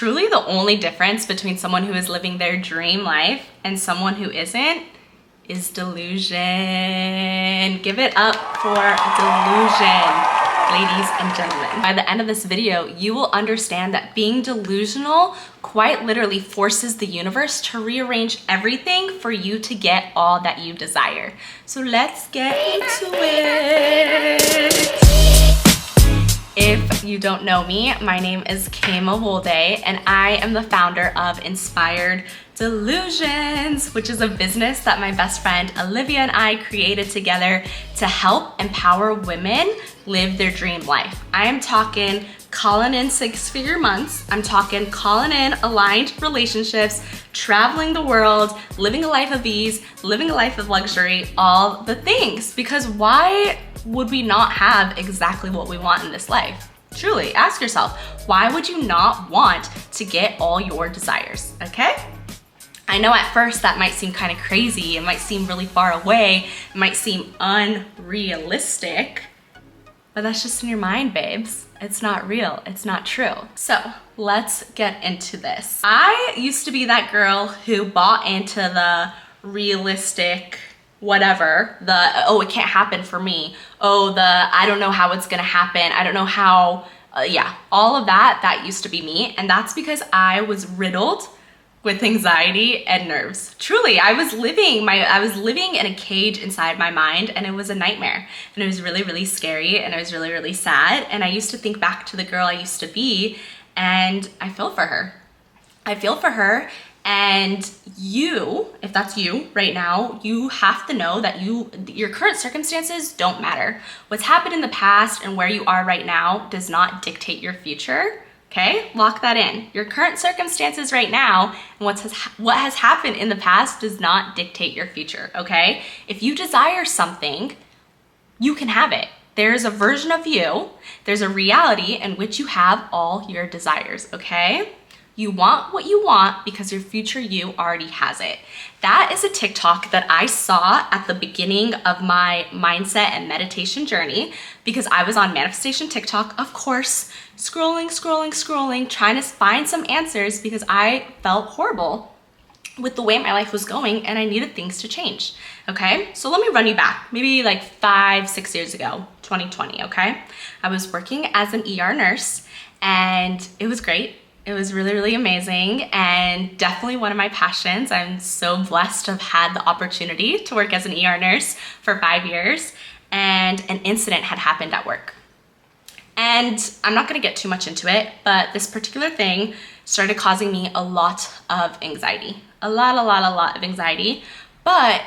truly the only difference between someone who is living their dream life and someone who isn't is delusion. Give it up for delusion, ladies and gentlemen. By the end of this video, you will understand that being delusional quite literally forces the universe to rearrange everything for you to get all that you desire. So let's get into it. If you don't know me, my name is Kayma Wolday and I am the founder of Inspired Delusions, which is a business that my best friend Olivia and I created together to help empower women live their dream life. I am talking calling in six-figure months. I'm talking calling in aligned relationships, traveling the world, living a life of ease, living a life of luxury, all the things. Because why would we not have exactly what we want in this life? Truly, ask yourself, why would you not want to get all your desires, okay? I know at first that might seem kind of crazy, it might seem really far away, it might seem unrealistic, but that's just in your mind, babes. It's not real, it's not true. So let's get into this. I used to be that girl who bought into the realistic whatever, oh, it can't happen for me. Oh, I don't know how it's gonna happen. I don't know how, yeah, all of that used to be me. And that's because I was riddled with anxiety and nerves. Truly, I was living in a cage inside my mind, and it was a nightmare. And it was really, really scary, and it was really, really sad. And I used to think back to the girl I used to be, and I feel for her. I feel for her. And you, if that's you right now, you have to know that your current circumstances don't matter. What's happened in the past and where you are right now does not dictate your future. Okay, lock that in. Your current circumstances right now and what has happened in the past does not dictate your future, okay? If you desire something, you can have it. There's a version of you, there's a reality in which you have all your desires, okay? You want what you want because your future you already has it. That is a TikTok that I saw at the beginning of my mindset and meditation journey because I was on manifestation TikTok, of course, scrolling, trying to find some answers because I felt horrible with the way my life was going and I needed things to change, okay? So let me run you back, maybe like 5-6 years ago, 2020, okay? I was working as an ER nurse and it was great. It was really, really amazing and definitely one of my passions. I'm so blessed to have had the opportunity to work as an ER nurse for 5 years, and an incident had happened at work. And I'm not gonna get too much into it, but this particular thing started causing me a lot of anxiety. A lot of anxiety, but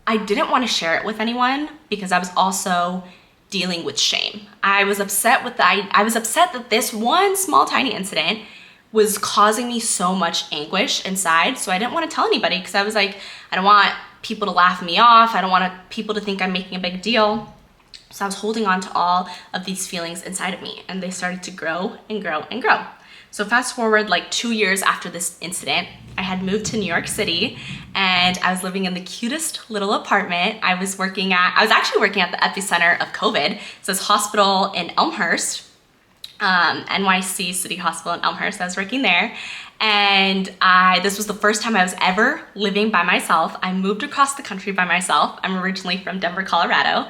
I didn't wanna share it with anyone because I was also dealing with shame. I was upset that this one small tiny incident was causing me so much anguish inside. So I didn't want to tell anybody because I was like, I don't want people to laugh me off. I don't want people to think I'm making a big deal. So I was holding on to all of these feelings inside of me and they started to grow and grow and grow. So fast forward like 2 years after this incident, I had moved to New York City and I was living in the cutest little apartment. I was actually working at the epicenter of COVID. It's this hospital in Elmhurst, NYC City Hospital in Elmhurst. I was working there. And this was the first time I was ever living by myself. I moved across the country by myself. I'm originally from Denver, Colorado.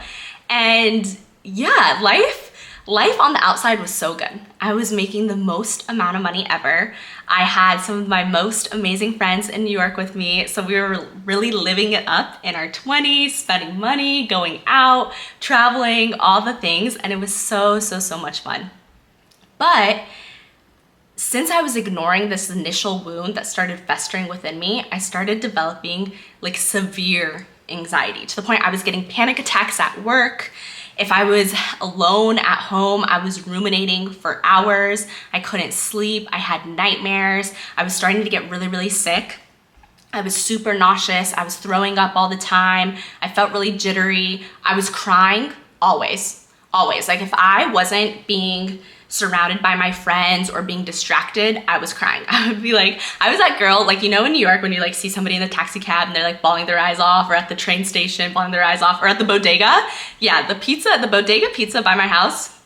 And yeah, life on the outside was so good. I was making the most amount of money ever. I had some of my most amazing friends in New York with me. So we were really living it up in our 20s, spending money, going out, traveling, all the things. And it was so much fun. But since I was ignoring this initial wound that started festering within me, I started developing like severe anxiety to the point I was getting panic attacks at work. If I was alone at home, I was ruminating for hours. I couldn't sleep. I had nightmares. I was starting to get really, really sick. I was super nauseous. I was throwing up all the time. I felt really jittery. I was crying always. Like if I wasn't being surrounded by my friends or being distracted, I was crying. I would be like, I was that girl, like, you know, in New York when you like see somebody in the taxi cab and they're like bawling their eyes off, or at the train station bawling their eyes off, or at the bodega. Yeah, the bodega pizza by my house,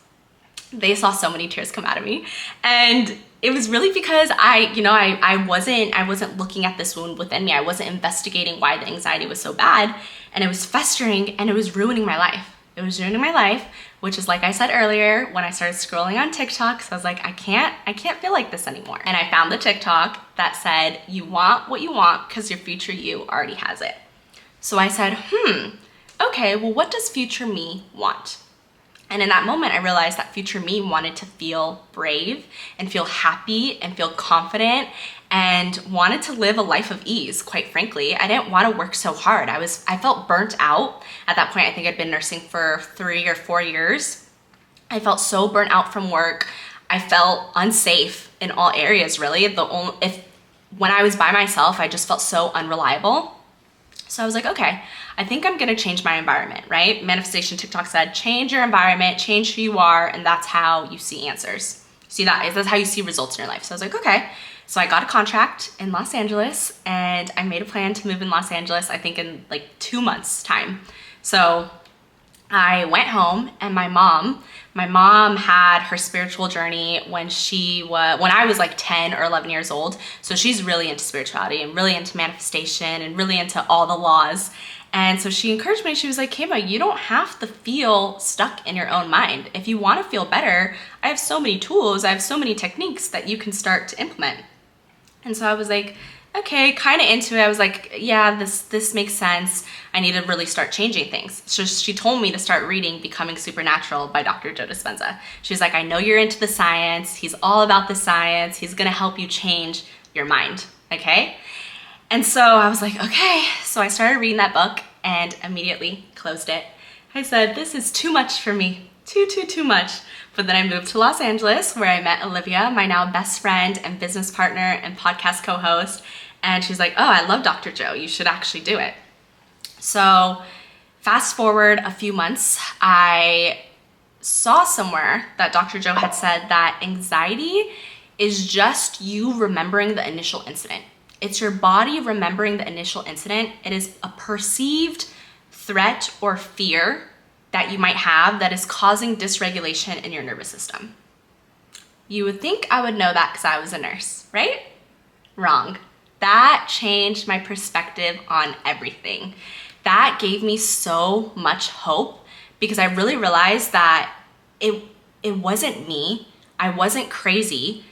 they saw so many tears come out of me. And it was really because I wasn't looking at this wound within me. I wasn't investigating why the anxiety was so bad, and it was festering and it was ruining my life. It was ruining my life, which is like I said earlier, when I started scrolling on TikTok, so I was like, I can't feel like this anymore. And I found the TikTok that said, you want what you want because your future you already has it. So I said, okay, well, what does future me want? And in that moment, I realized that future me wanted to feel brave and feel happy and feel confident and wanted to live a life of ease, quite frankly. I didn't want to work so hard. I felt burnt out. At that point, I think I'd been nursing for 3 or 4 years. I felt so burnt out from work. I felt unsafe in all areas, really. When I was by myself, I just felt so unreliable. So I was like, okay, I think I'm gonna change my environment, right? Manifestation TikTok said, change your environment, change who you are, and that's how you see answers. That's how you see results in your life. So I was like, okay. So I got a contract in Los Angeles, and I made a plan to move in Los Angeles, I think in like 2 months time. So I went home, and my mom had her spiritual journey when I was like 10 or 11 years old. So she's really into spirituality and really into manifestation and really into all the laws. And so she encouraged me. She was like, Kayma, you don't have to feel stuck in your own mind. If you want to feel better, I have so many tools, I have so many techniques that you can start to implement. And so I was like, okay, kind of into it. I was like, yeah, this makes sense. I need to really start changing things. So she told me to start reading Becoming Supernatural by Dr. Joe Dispenza. She was like, I know you're into the science. He's all about the science. He's gonna help you change your mind, okay? And so I was like, okay. So I started reading that book and immediately closed it. I said, this is too much for me, too much. But then I moved to Los Angeles, where I met Olivia, my now best friend and business partner and podcast co-host. And she's like, oh, I love Dr. Joe. You should actually do it. So fast forward a few months, I saw somewhere that Dr. Joe had said that anxiety is just you remembering the initial incident. It's your body remembering the initial incident. It is a perceived threat or fear that you might have that is causing dysregulation in your nervous system. You would think I would know that because I was a nurse, right? Wrong. That changed my perspective on everything. That gave me so much hope because I really realized that it wasn't me. I wasn't crazy,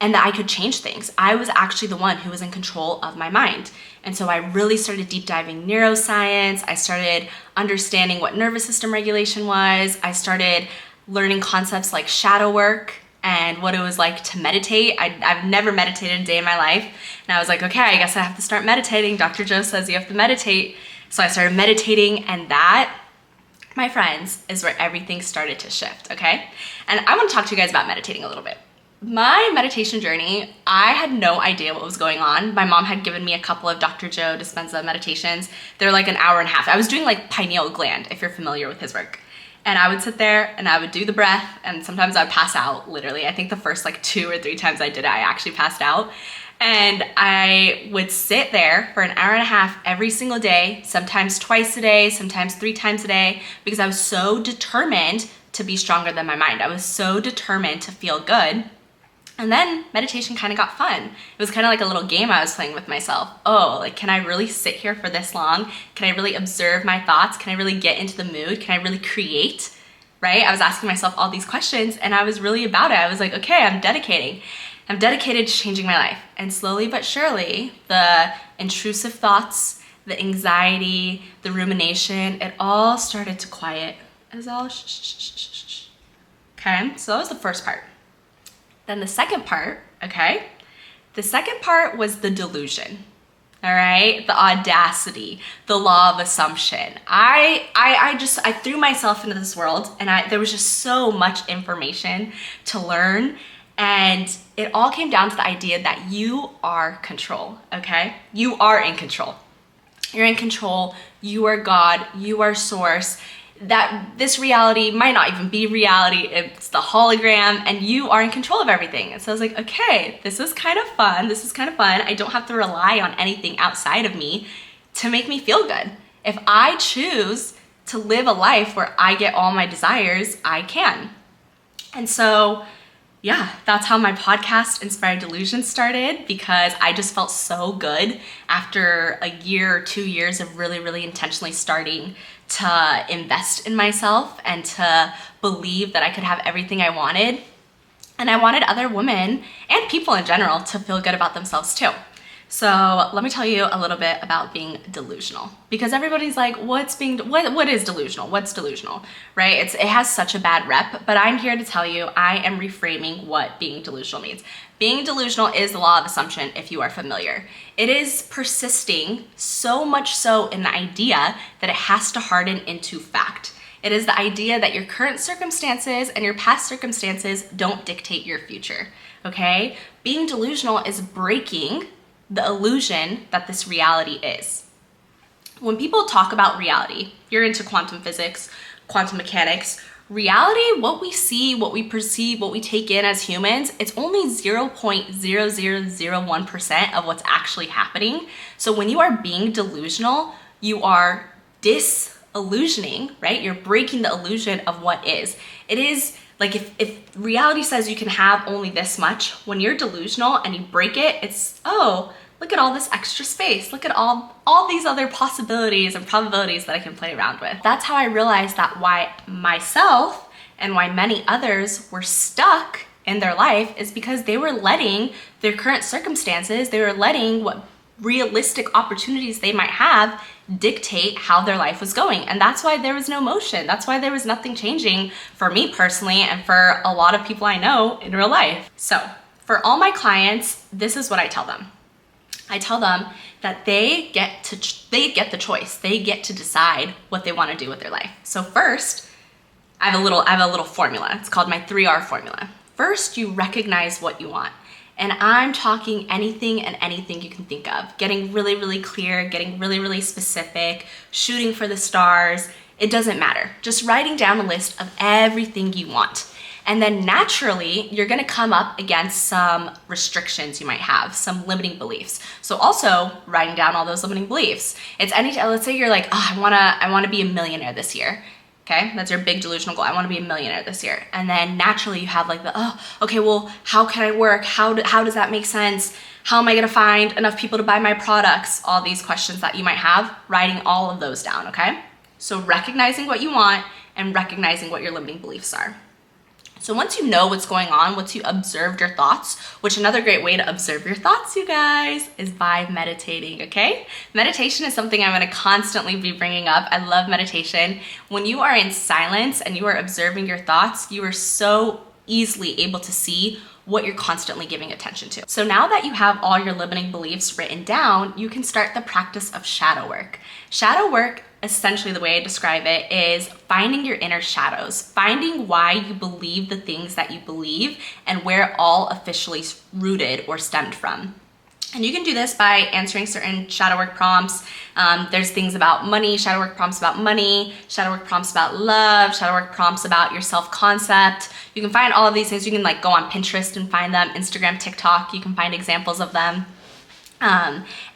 and that I could change things. I was actually the one who was in control of my mind. And so I really started deep diving neuroscience. I started understanding what nervous system regulation was. I started learning concepts like shadow work and what it was like to meditate. I've never meditated a day in my life. And I was like, okay, I guess I have to start meditating. Dr. Joe says you have to meditate. So I started meditating, and that, my friends, is where everything started to shift, okay? And I want to talk to you guys about meditating a little bit. My meditation journey, I had no idea what was going on. My mom had given me a couple of Dr. Joe Dispenza meditations. They're like an hour and a half. I was doing like pineal gland, if you're familiar with his work. And I would sit there and I would do the breath, and sometimes I would pass out, literally. I think the first like 2 or 3 times I did it, I actually passed out. And I would sit there for an hour and a half every single day, sometimes twice a day, sometimes 3 times a day, because I was so determined to be stronger than my mind. I was so determined to feel good. And then meditation kind of got fun. It was kind of like a little game I was playing with myself. Oh, like, can I really sit here for this long? Can I really observe my thoughts? Can I really get into the mood? Can I really create? Right? I was asking myself all these questions, and I was really about it. I was like, okay, I'm dedicated to changing my life. And slowly but surely, the intrusive thoughts, the anxiety, the rumination, it all started to quiet. It was all shh. Okay, so that was the first part. Then the second part, okay? The second part was the delusion, all right? The audacity, the law of assumption. I threw myself into this world, and there was just so much information to learn, and it all came down to the idea that you are control, okay? You are in control. You're in control, you are God, you are source, that this reality might not even be reality, it's the hologram, and you are in control of everything. And so I was like, okay, this is kind of fun. I don't have to rely on anything outside of me to make me feel good. If I choose to live a life where I get all my desires, I can. And so yeah, that's how my podcast Inspired Delusion started, because I just felt so good after a year or 2 years of really, really intentionally starting to invest in myself and to believe that I could have everything I wanted. And I wanted other women and people in general to feel good about themselves too. So let me tell you a little bit about being delusional, because everybody's like, what is delusional? What's delusional, right? It has such a bad rep, but I'm here to tell you, I am reframing what being delusional means. Being delusional is the law of assumption, if you are familiar. It is persisting so much so in the idea that it has to harden into fact. It is the idea that your current circumstances and your past circumstances don't dictate your future, okay? Being delusional is breaking the illusion that this reality is. When people talk about reality, you're into quantum physics, quantum mechanics, reality, what we see, what we perceive, what we take in as humans, it's only 0.0001% of what's actually happening. So when you are being delusional, you are disillusioning, right? You're breaking the illusion of what is. It is like if reality says you can have only this much, when you're delusional and you break it, it's, oh, look at all this extra space. Look at all these other possibilities and probabilities that I can play around with. That's how I realized that why myself and why many others were stuck in their life is because they were letting their current circumstances, they were letting what realistic opportunities they might have dictate how their life was going. And that's why there was no motion. That's why there was nothing changing for me personally and for a lot of people I know in real life. So for all my clients, this is what I tell them. I tell them that they get the choice. They get to decide what they want to do with their life. So first, I have a little formula. It's called my 3R formula. First, you recognize what you want. And I'm talking anything and anything you can think of. Getting really, really clear, getting really, really specific, shooting for the stars. It doesn't matter. Just writing down a list of everything you want. And then naturally, you're gonna come up against some restrictions you might have, some limiting beliefs. So also writing down all those limiting beliefs. Let's say you're like, oh, I wanna be a millionaire this year. Okay, that's your big delusional goal. I want to be a millionaire this year. And then naturally you have like okay, well, how can I work? How does that make sense? How am I going to find enough people to buy my products? All these questions that you might have, writing all of those down, okay? So recognizing what you want and recognizing what your limiting beliefs are. So once you know what's going on, once you observed your thoughts, which another great way to observe your thoughts, you guys, is by meditating, okay? Meditation is something I'm gonna constantly be bringing up. I love meditation. When you are in silence and you are observing your thoughts, you are so easily able to see what you're constantly giving attention to. So now that you have all your limiting beliefs written down, you can start the practice of shadow work. Shadow work, essentially the way I describe it, is finding your inner shadows, finding why you believe the things that you believe and where it all officially rooted or stemmed from. And you can do this by answering certain shadow work prompts. There's things about money, shadow work prompts about money, shadow work prompts about love, shadow work prompts about your self-concept. You can find all of these things. You can like go on Pinterest and find them, Instagram, TikTok, you can find examples of them.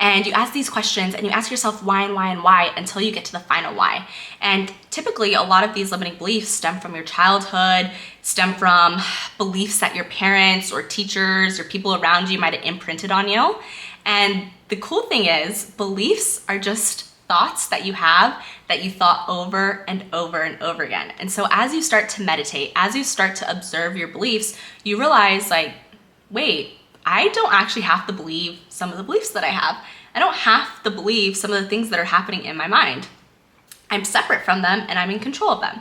And you ask these questions and you ask yourself why and why and why until you get to the final why. And typically a lot of these limiting beliefs stem from your childhood, stem from beliefs that your parents or teachers or people around you might have imprinted on you. And the cool thing is beliefs are just thoughts that you have that you thought over and over and over again. And so as you start to meditate, as you start to observe your beliefs, you realize like, wait, I don't actually have to believe some of the beliefs that I have. I don't have to believe some of the things that are happening in my mind. I'm separate from them and I'm in control of them.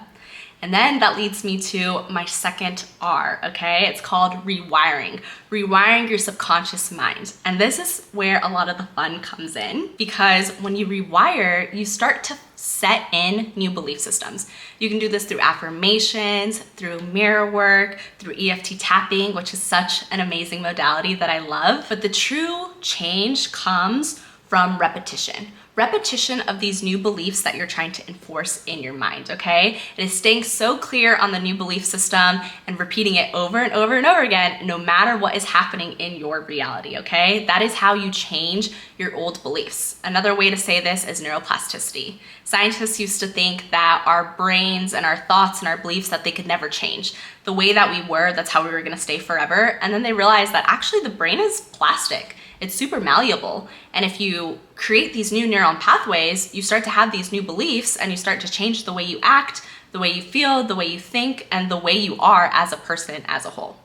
And then that leads me to my second R, okay? It's called rewiring. Rewiring your subconscious mind. And this is where a lot of the fun comes in, because when you rewire, you start to set in new belief systems. You can do this through affirmations, through mirror work, through EFT tapping, which is such an amazing modality that I love. But the true change comes from repetition. Repetition of these new beliefs that you're trying to enforce in your mind, okay? It is staying so clear on the new belief system and repeating it over and over and over again, no matter what is happening in your reality, okay? That is how you change your old beliefs. Another way to say this is neuroplasticity. Scientists used to think that our brains and our thoughts and our beliefs, that they could never change. The way that we were, that's how we were gonna stay forever. And then they realized that actually the brain is plastic. It's super malleable. And if you create these new neuron pathways, you start to have these new beliefs and you start to change the way you act, the way you feel, the way you think, and the way you are as a person as a whole.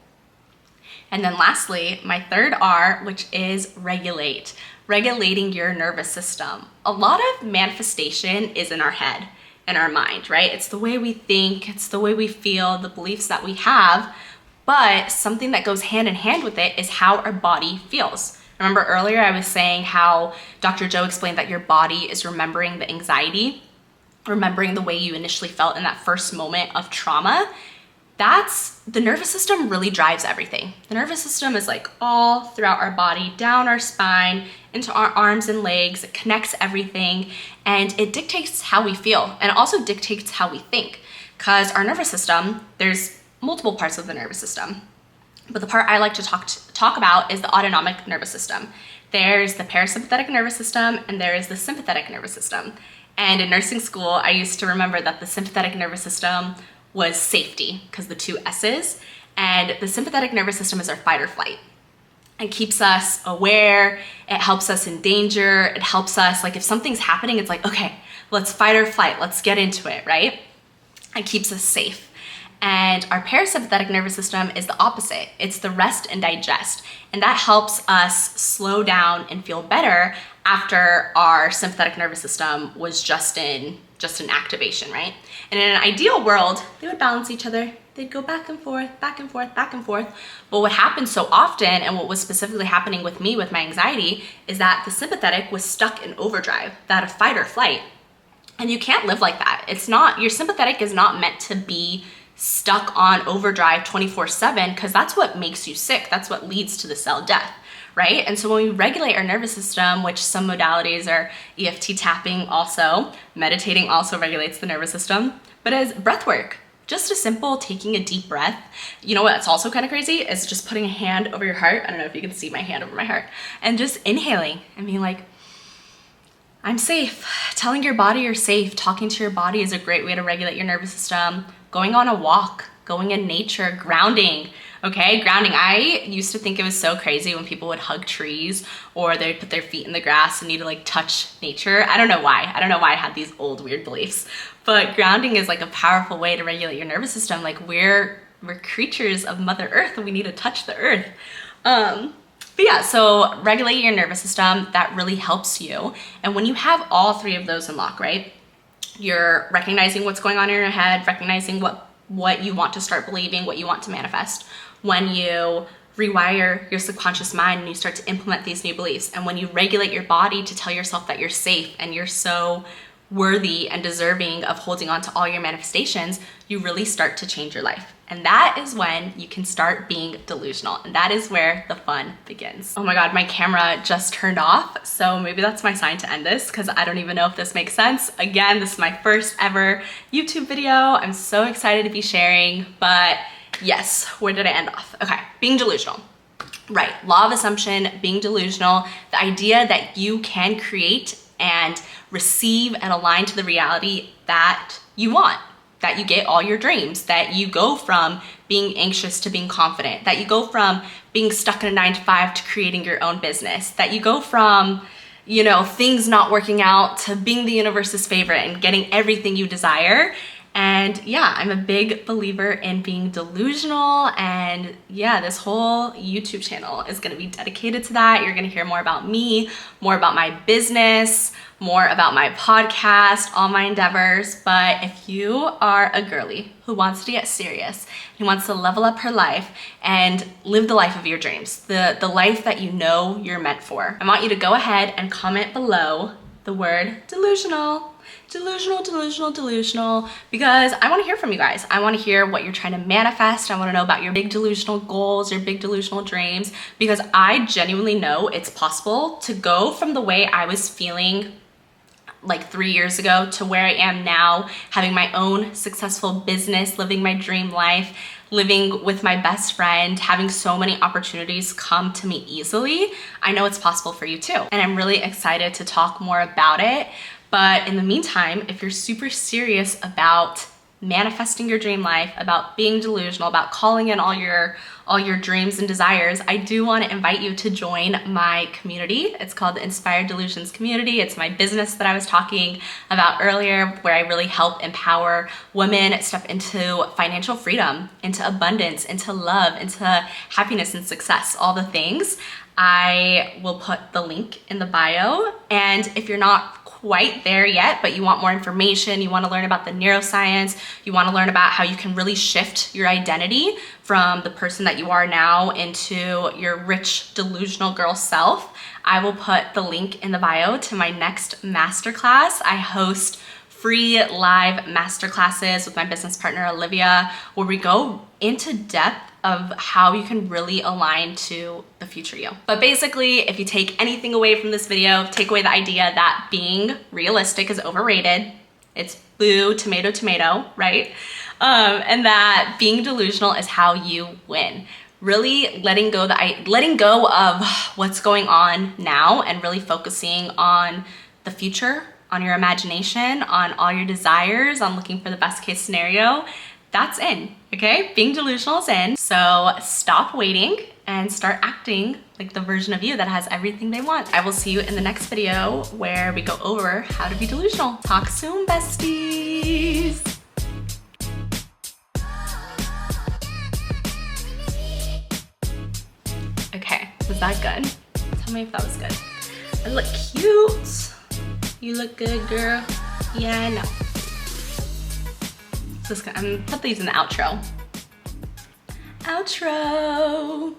And then lastly, my third R, which is regulate. Regulating your nervous system. A lot of manifestation is in our head, in our mind, right? It's the way we think, it's the way we feel, the beliefs that we have, but something that goes hand in hand with it is how our body feels. Remember earlier I was saying how Dr. Joe explained that your body is remembering the anxiety, remembering the way you initially felt in that first moment of trauma. That's, the nervous system really drives everything. The nervous system is like all throughout our body, down our spine, into our arms and legs. It connects everything and it dictates how we feel, and it also dictates how we think, because our nervous system, there's multiple parts of the nervous system. But the part I like to talk about is the autonomic nervous system. There's the parasympathetic nervous system and there is the sympathetic nervous system. And in nursing school, I used to remember that the sympathetic nervous system was safety, because the two S's, and the sympathetic nervous system is our fight or flight. It keeps us aware, it helps us in danger, it helps us, like if something's happening, it's like, okay, let's fight or flight, let's get into it, right? It keeps us safe. And our parasympathetic nervous system is the opposite. It's the rest and digest. And that helps us slow down and feel better after our sympathetic nervous system was just in activation, right? And in an ideal world, they would balance each other. They'd go back and forth, back and forth, back and forth. But what happens so often, and what was specifically happening with me with my anxiety, is that the sympathetic was stuck in overdrive, that of fight or flight. And you can't live like that. It's not, your sympathetic is not meant to be stuck on overdrive 24/7, because that's what makes you sick. That's what leads to the cell death, right? And so when we regulate our nervous system, which some modalities are EFT tapping also, meditating also regulates the nervous system, but as breath work, just a simple taking a deep breath. You know what's also kind of crazy is just putting a hand over your heart. I don't know if you can see my hand over my heart, and just inhaling and being like, I'm safe. Telling your body you're safe, talking to your body is a great way to regulate your nervous system. Going on a walk, going in nature, grounding, okay? Grounding, I used to think it was so crazy when people would hug trees or they'd put their feet in the grass and need to like touch nature. I don't know why. I don't know why I had these old weird beliefs, but grounding is like a powerful way to regulate your nervous system. Like we're creatures of Mother Earth and we need to touch the earth. But yeah, so regulating your nervous system, that really helps you. And when you have all three of those in lock, right? You're recognizing what's going on in your head, recognizing what you want to start believing, what you want to manifest. When you rewire your subconscious mind and you start to implement these new beliefs, and when you regulate your body to tell yourself that you're safe and you're so worthy and deserving of holding on to all your manifestations, you really start to change your life. And that is when you can start being delusional. And that is where the fun begins. Oh my God, my camera just turned off. So maybe that's my sign to end this, because I don't even know if this makes sense. Again, this is my first ever YouTube video. I'm so excited to be sharing, but yes, where did I end off? Okay, being delusional. Right, law of assumption, being delusional, the idea that you can create and receive and align to the reality that you want, that you get all your dreams, that you go from being anxious to being confident, that you go from being stuck in a 9-to-5 to creating your own business, that you go from, you know, things not working out to being the universe's favorite and getting everything you desire. And yeah, I'm a big believer in being delusional, and yeah, this whole YouTube channel is gonna be dedicated to that. You're gonna hear more about me, more about my business, more about my podcast, all my endeavors. But if you are a girly who wants to get serious, who wants to level up her life and live the life of your dreams, the life that you know you're meant for, I want you to go ahead and comment below the word delusional. delusional, because I want to hear from you guys. I want to hear what you're trying to manifest. I want to know about your big delusional goals, your big delusional dreams, because I genuinely know it's possible to go from the way I was feeling like 3 years ago to where I am now, having my own successful business, living my dream life, living with my best friend, having so many opportunities come to me easily. I know it's possible for you too. And I'm really excited to talk more about it. But in the meantime, if you're super serious about manifesting your dream life, about being delusional, about calling in all your dreams and desires, I do want to invite you to join my community. It's called the Inspired Delusions Community. It's my business that I was talking about earlier, where I really help empower women step into financial freedom, into abundance, into love, into happiness and success, all the things. I will put the link in the bio. And if you're not quite there yet, but you want more information, you want to learn about the neuroscience, you want to learn about how you can really shift your identity from the person that you are now into your rich delusional girl self, I will put the link in the bio to my next masterclass. I host free live masterclasses with my business partner Olivia, where we go into depth of how you can really align to the future you. But basically, if you take anything away from this video, take away the idea that being realistic is overrated. It's boo, tomato, tomato, right? And that being delusional is how you win. Really letting go of what's going on now and really focusing on the future, on your imagination, on all your desires, on looking for the best case scenario. That's in, okay? Being delusional is in. So stop waiting and start acting like the version of you that has everything they want. I will see you in the next video where we go over how to be delusional. Talk soon, besties. Okay, was that good? Tell me if that was good. I look cute. You look good, girl. Yeah, I know. I'm gonna put these in the outro. Outro.